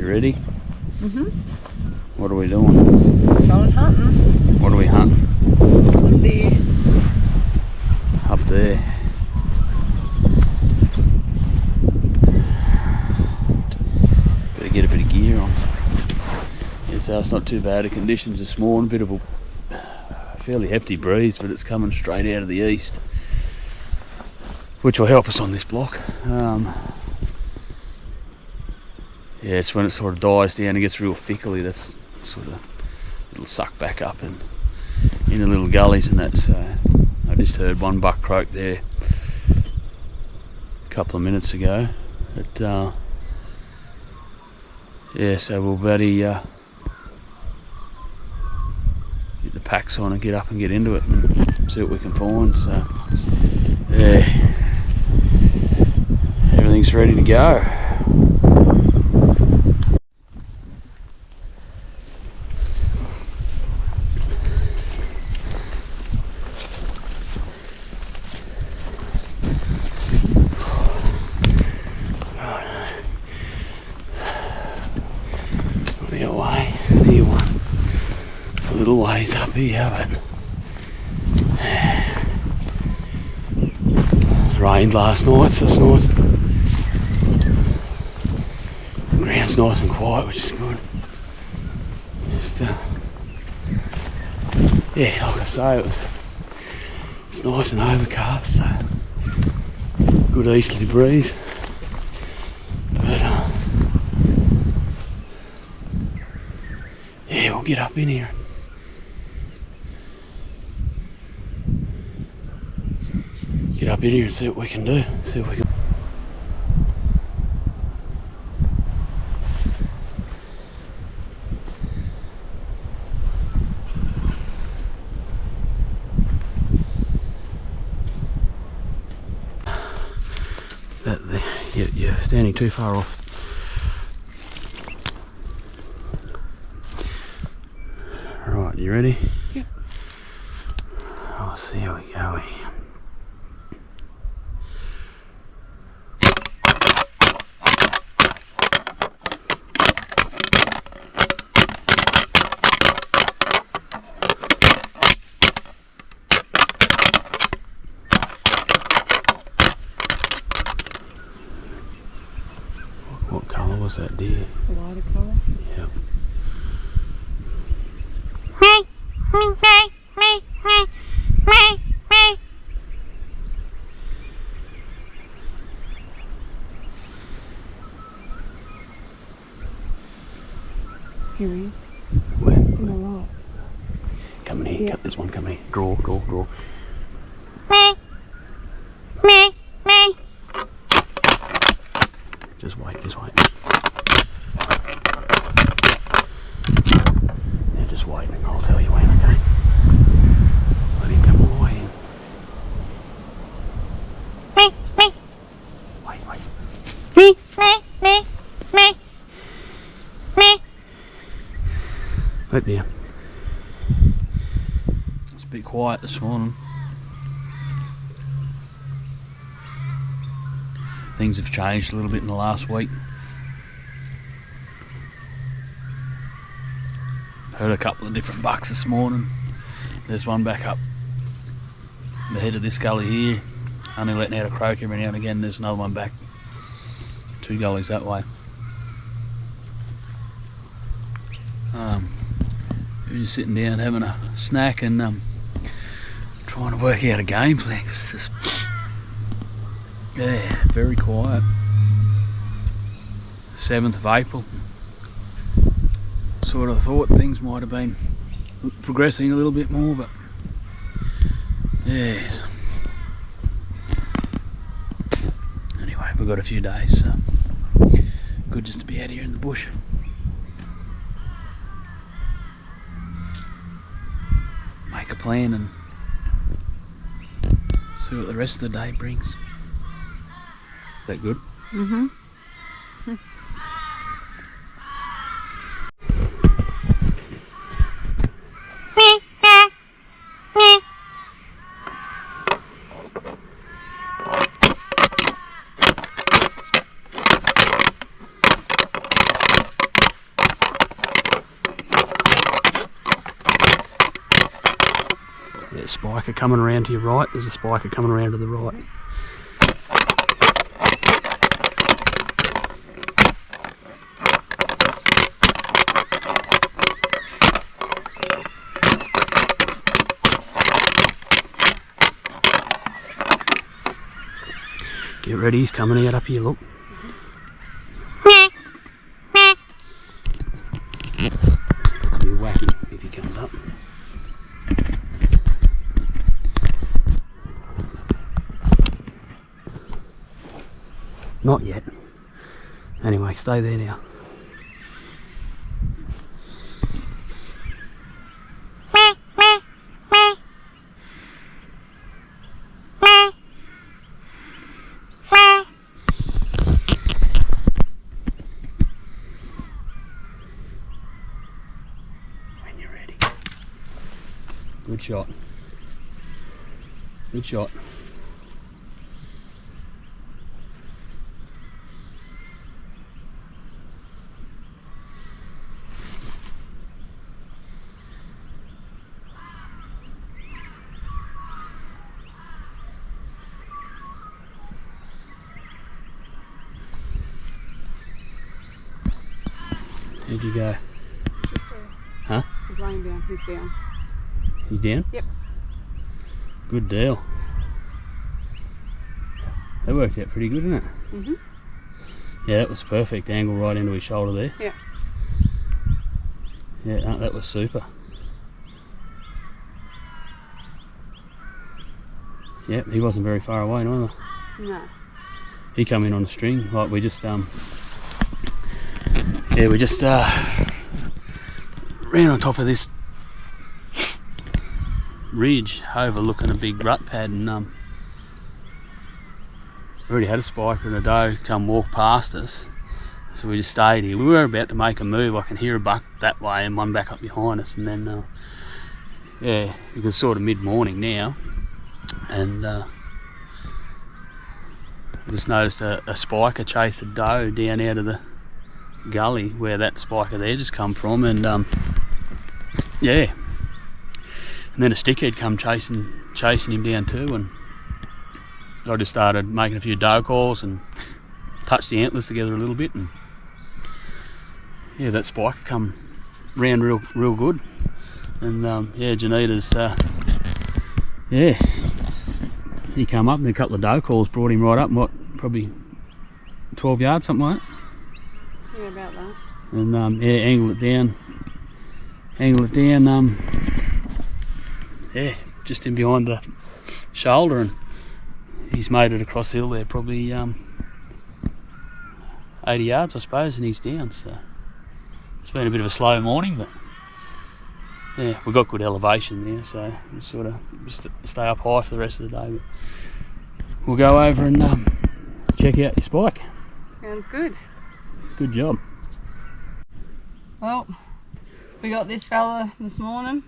ready? Mhm. What are we doing? Going hunting. What are we hunting? Some deer. Up there. Better get a bit of gear on. Yeah, so it's not too bad of conditions this morning. Bit of a fairly hefty breeze, but it's coming straight out of the east, which will help us on this block. Yeah, it's when it sort of dies down and gets real thickly, that's sort of, it'll suck back up and in the little gullies and that. So I just heard one buck croak there a couple of minutes ago. But yeah, so we'll buddy get the packs on and get up and get into it and see what we can find. So yeah, everything's ready to go. A little ways up here, but it rained last night, so it's nice. The ground's nice and quiet, which is good. Just yeah, like I say, it's nice and overcast, so good easterly breeze. But yeah, we'll get up in here. Get up in here and see what we can do. See if we can. You're standing too far off. Right, you ready? Yeah. Oh, see how we go here. What colour was that deer? Lighter colour. Yep. Here he is. Where? In the light. Come in here, Yeah. cut this one, come in here. Draw. Just wait. Yeah, just wait and I'll tell you when, okay? Let him come all the way in. Wait. Right there. It's a bit quiet this morning. Things have changed a little bit in the last week. Heard a couple of different bucks this morning. There's one back up the head of this gully here, only letting out a croak every now and again. There's another one back 2 gullies that way. We're just sitting down having a snack and trying to work out a game plan. It's just, yeah, very quiet. 7th of April. Sort of thought things might have been progressing a little bit more, but yeah. Anyway, we've got a few days, so good just to be out here in the bush. Make a plan and see what the rest of the day brings. Is that good? Mm-hmm. a spiker coming around to your right. There's a spiker coming around to the right. Get ready, he's coming out up here, look. You whack him if he comes up. Not yet. Anyway, stay there now. When you're ready. Good shot. Good shot. Where'd you go? Huh? He's laying down. He's down. He's down? Yep. Good deal. That worked out pretty good, didn't it? Mhm. Yeah, that was perfect angle right into his shoulder there. Yeah. Yeah, no, that was super. Yep, he wasn't very far away neither. No. He come in on a string, like we just yeah, we just ran on top of this ridge overlooking a big rut pad, and we already had a spiker and a doe come walk past us, so we just stayed here. We were about to make a move. I can hear a buck that way and one back up behind us, and then yeah, it was sort of mid-morning now, and I just noticed a spiker chased a doe down out of the gully where that spiker there just come from, and yeah, and then a stickhead come chasing him down too, and I just started making a few doe calls and touched the antlers together a little bit, and yeah, that spiker come round real good, and yeah, Janita's yeah, he come up and a couple of doe calls brought him right up, what, probably 12 yards, something like that. Yeah, about that. And yeah, angle it down, yeah, just in behind the shoulder, and he's made it across the hill there, probably 80 yards I suppose, and he's down. So it's been a bit of a slow morning, but yeah, we've got good elevation there, so we'll sort of just stay up high for the rest of the day. But we'll go over and check out your spike. Sounds good. Good job. Well, we got this fella this morning.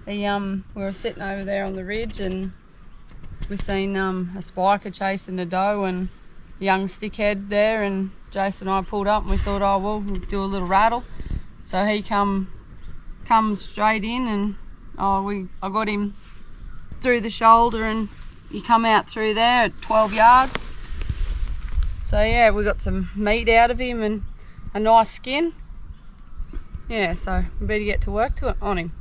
He we were sitting over there on the ridge, and we seen a spiker chasing a doe and a young stickhead there, and Jason and I pulled up and we thought, oh well, we'll do a little rattle. So he come straight in, and I got him through the shoulder, and he come out through there at 12 yards. So yeah, we got some meat out of him and a nice skin. Yeah, so we better get to work on him.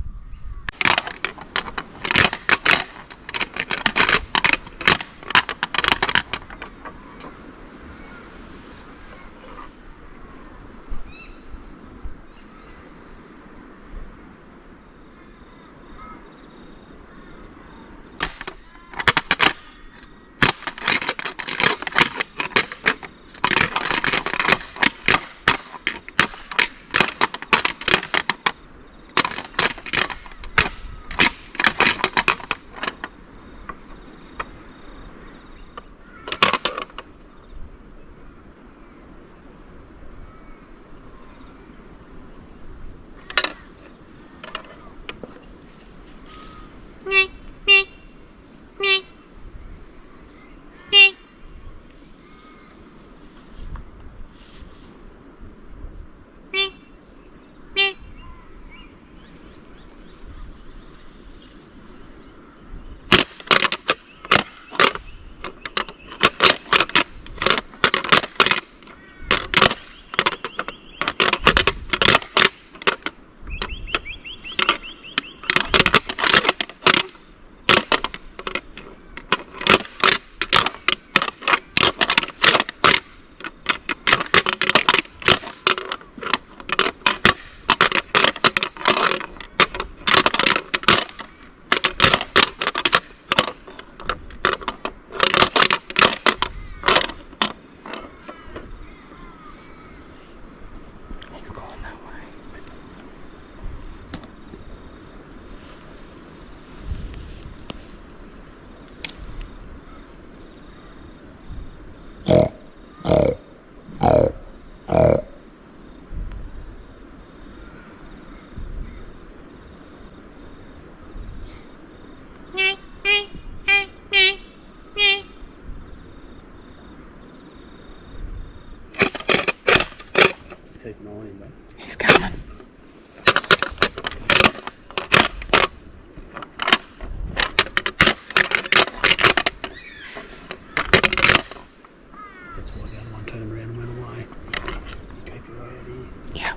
keep an eye on him, mate. He's coming. That's why the other one turned around and went away. Just keep your eye out here. Yeah.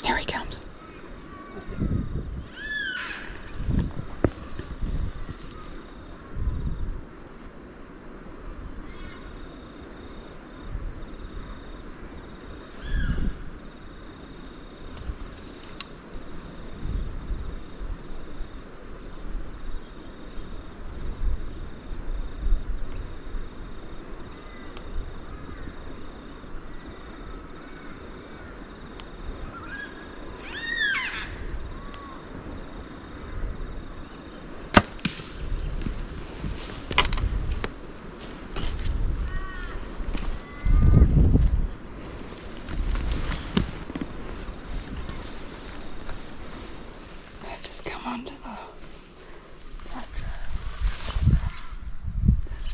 Here he comes. Just come onto the top trail. This.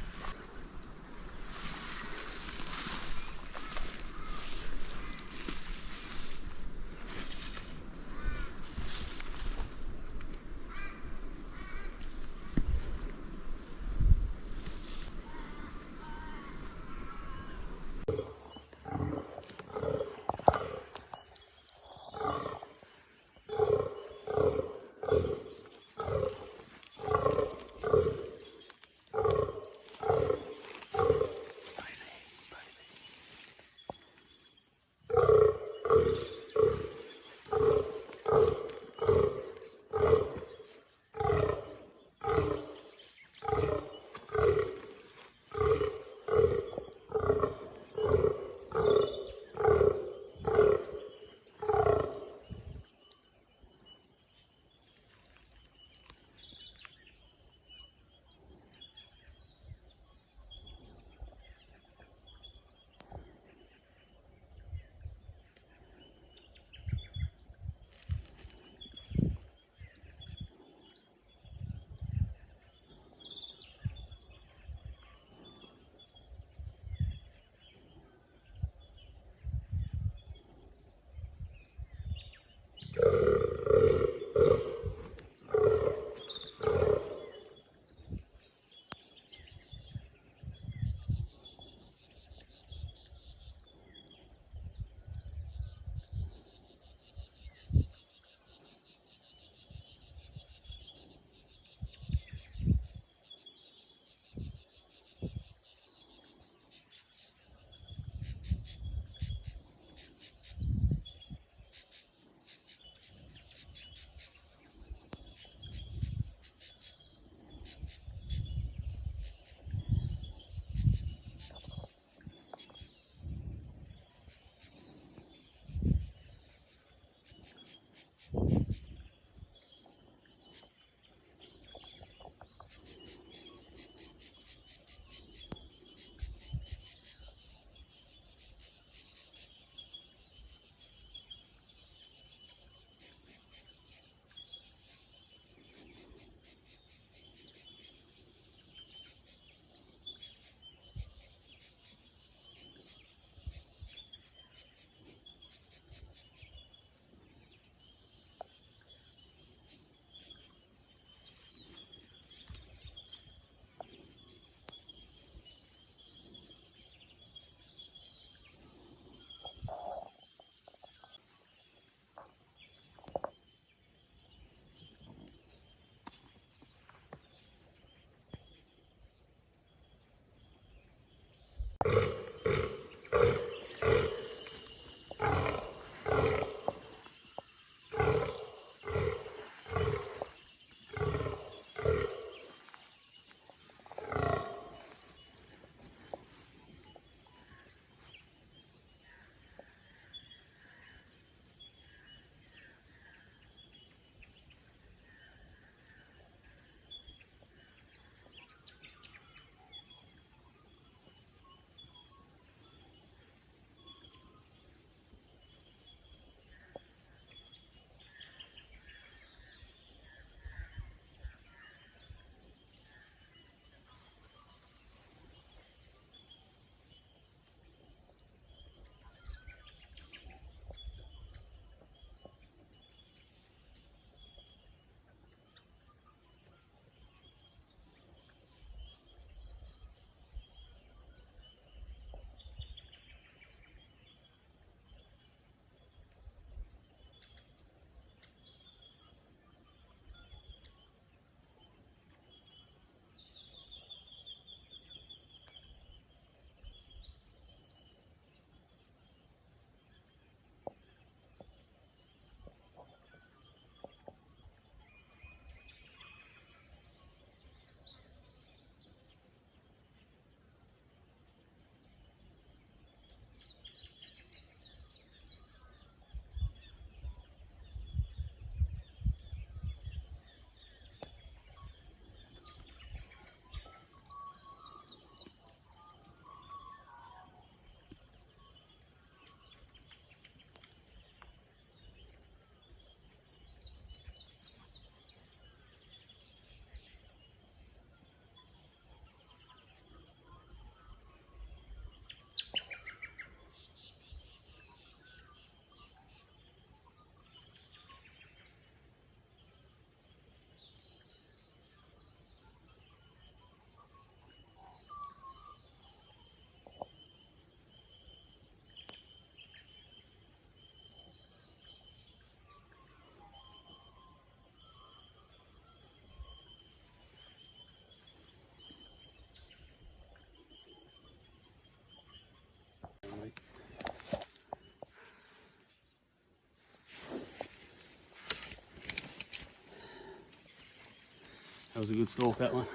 That was a good stalk, that one.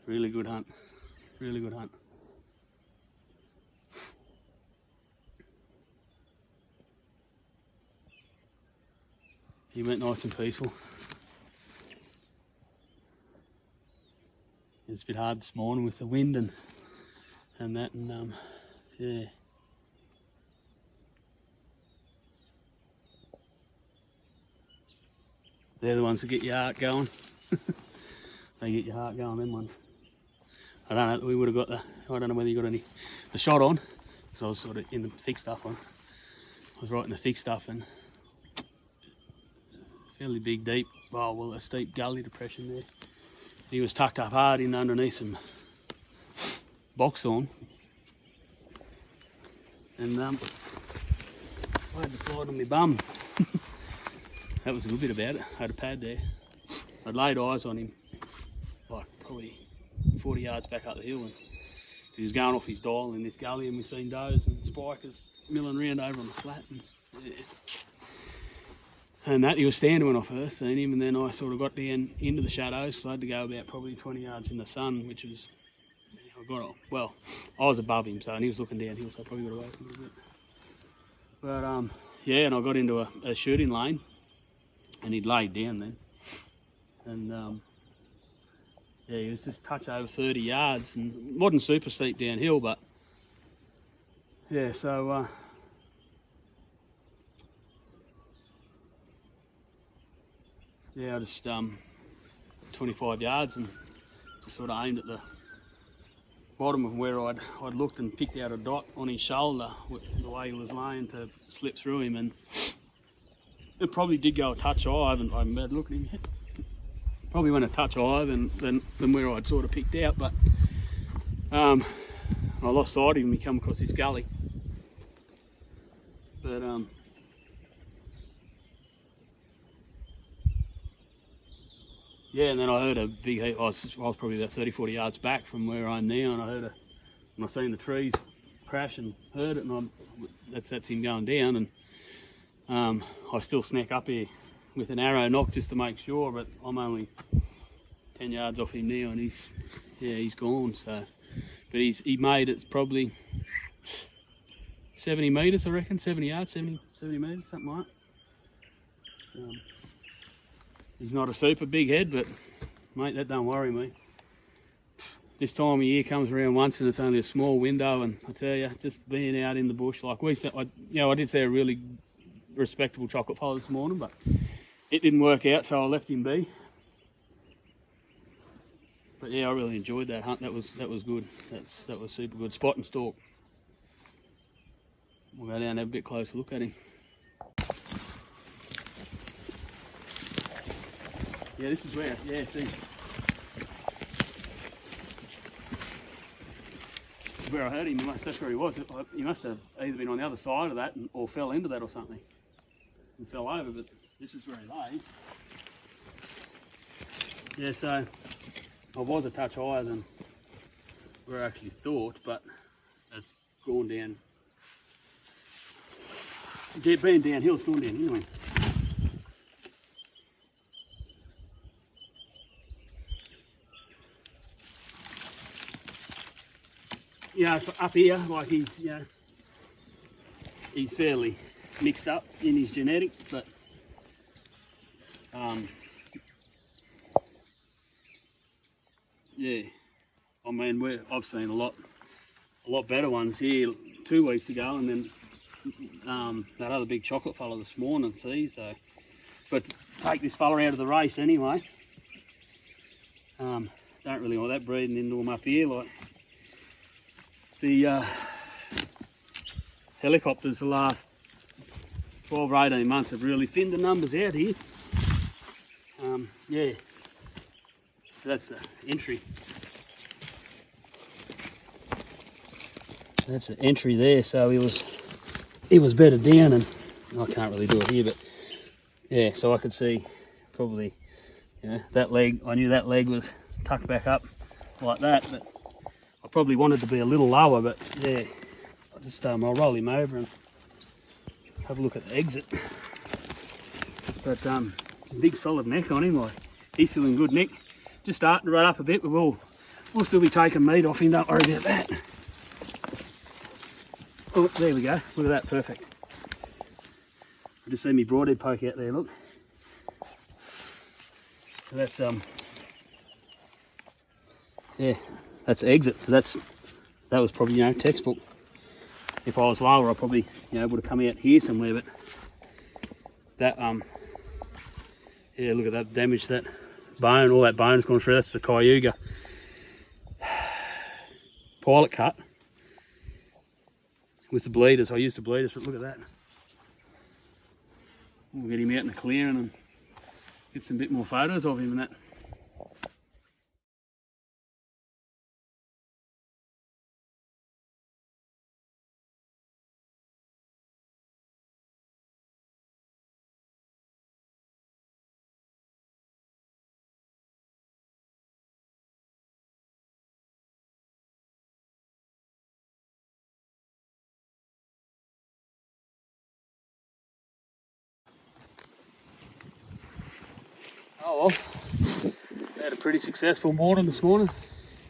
Really good hunt. Really good hunt. He went nice and peaceful. It's a bit hard this morning with the wind and that, and yeah. They're the ones that get your heart going. They get your heart going, them ones. I don't know, we would have got I don't know whether you got the shot on, because I was sort of in the thick stuff on. I was right in the thick stuff, and fairly big, deep, well, a steep gully depression there. He was tucked up hard in underneath some boxthorn, and I had to slide on my bum. That was a good bit about it. I had a pad there. I'd laid eyes on him, like probably 40 yards back up the hill, and he was going off his dial in this gully, and we seen does and spikers milling around over on the flat, and yeah. And that, he was standing when I first seen him, and then I sort of got down into the shadows, because I had to go about probably 20 yards in the sun, which was, well, I was above him, so, and he was looking downhill, so I probably got away from him a bit. But yeah, and I got into a shooting lane, and he'd laid down then, and yeah, he was just touch over 30 yards, and wasn't super steep downhill, but yeah, so yeah, I just 25 yards, and just sort of aimed at the bottom of where I'd looked, and picked out a dot on his shoulder the way he was laying to slip through him, and it probably did go a touch high. I haven't had a look at him yet. Probably went a touch higher than where I'd sort of picked out, but I lost sight of him. He come across this gully, but yeah, and then I heard a big heat. I was probably about 30-40 yards back from where I am now, and I heard when I seen the trees crash and heard it, and that's him going down, and I still snuck up here with an arrow nock just to make sure, but I'm only 10 yards off him now, and he's gone. So, but he made it probably 70 metres, I reckon, 70 yards, 70 metres, something like that. He's not a super big head, but mate, that don't worry me. This time of year comes around once, and it's only a small window, and I tell you, just being out in the bush, like we said, I did see a really respectable chocolate fallow this morning, but it didn't work out, so I left him be. But yeah, I really enjoyed that hunt. That was good. That was super good. Spot and stalk. We'll go down and have a bit closer look at him. Yeah, this is where, yeah, see. This is where I heard him. That's where he was. He must have either been on the other side of that or fell into that or something and fell over, but this is where he lay. Yeah, so I was a touch higher than where I actually thought, but it's gone down. Being downhill, it's gone down anyway. Yeah, up here, like he's fairly mixed up in his genetics, but yeah, I mean, I've seen a lot better ones here 2 weeks ago, and then that other big chocolate fallow this morning. See, so but take this fella out of the race anyway. Don't really like that breeding into them up here. Like the helicopters, the last 12 or 18 months have really thinned the numbers out here. Yeah, so that's the entry. That's the entry there. So he was bedded down, and I can't really do it here, but yeah, so I could see probably, that leg. I knew that leg was tucked back up like that, but I probably wanted to be a little lower. But yeah, I just I'll roll him over and have a look at the exit. But big solid neck on him, like he's still in good nick. Just starting to run up a bit, but we'll still be taking meat off him, don't worry about that. Oh, there we go, look at that, perfect. I just see me broadhead poke out there, look. So that's yeah, that's exit. So that was probably, you know, textbook. If I was lower, I probably, you know, would have come out here somewhere, but that yeah, look at that damage, that bone, all that bone's gone through. That's the Cayuga pilot cut with the bleeders. I used the bleeders, but look at that. We'll get him out in the clearing and get some bit more photos of him and that. Oh well, we had a pretty successful morning this morning.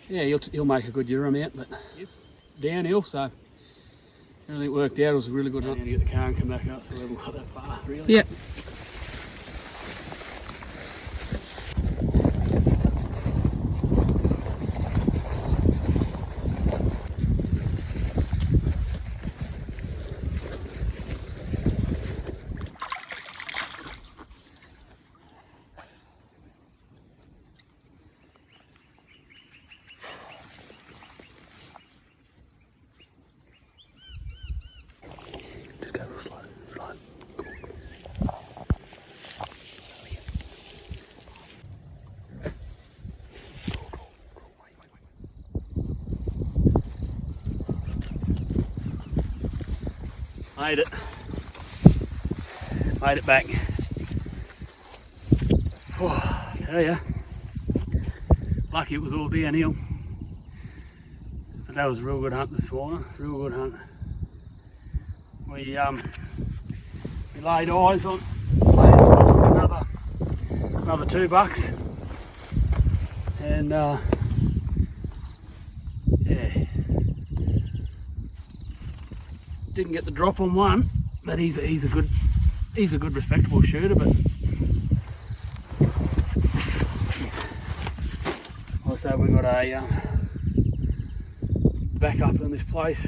Yeah, he'll make a good year amount, but it's downhill, so everything worked out. It was a really good hunt. To get the car and come back up, so we haven't got that far, really. Yep. Just go real slow, slow. Made it back. Oh, I tell ya, lucky it was all downhill. But that was a real good hunt this morning, real good hunt. We laid eyes on another 2 bucks, and yeah, didn't get the drop on one, but he's a good respectable shooter. But also we got a back up in this place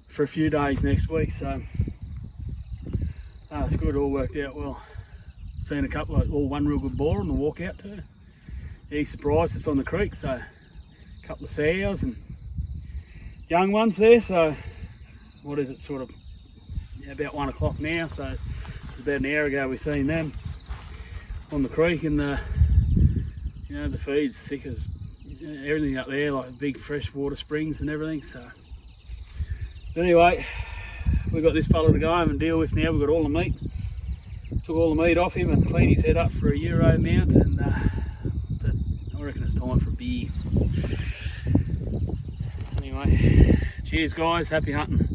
for a few days next week, so it's good, all worked out well. Seen a couple of, one real good boar on the walk out too. He's surprised it's on the creek, so a couple of sows and young ones there. So what is it, sort of about 1 o'clock now, so it's about an hour ago we seen them on the creek, and you know, the feed's thick as everything up there, like big freshwater springs and everything. So anyway, we've got this fella to go home and deal with now. We've got all the meat. Took all the meat off him and cleaned his head up for a Euro mount, and I reckon it's time for a beer. Anyway, cheers guys, happy hunting.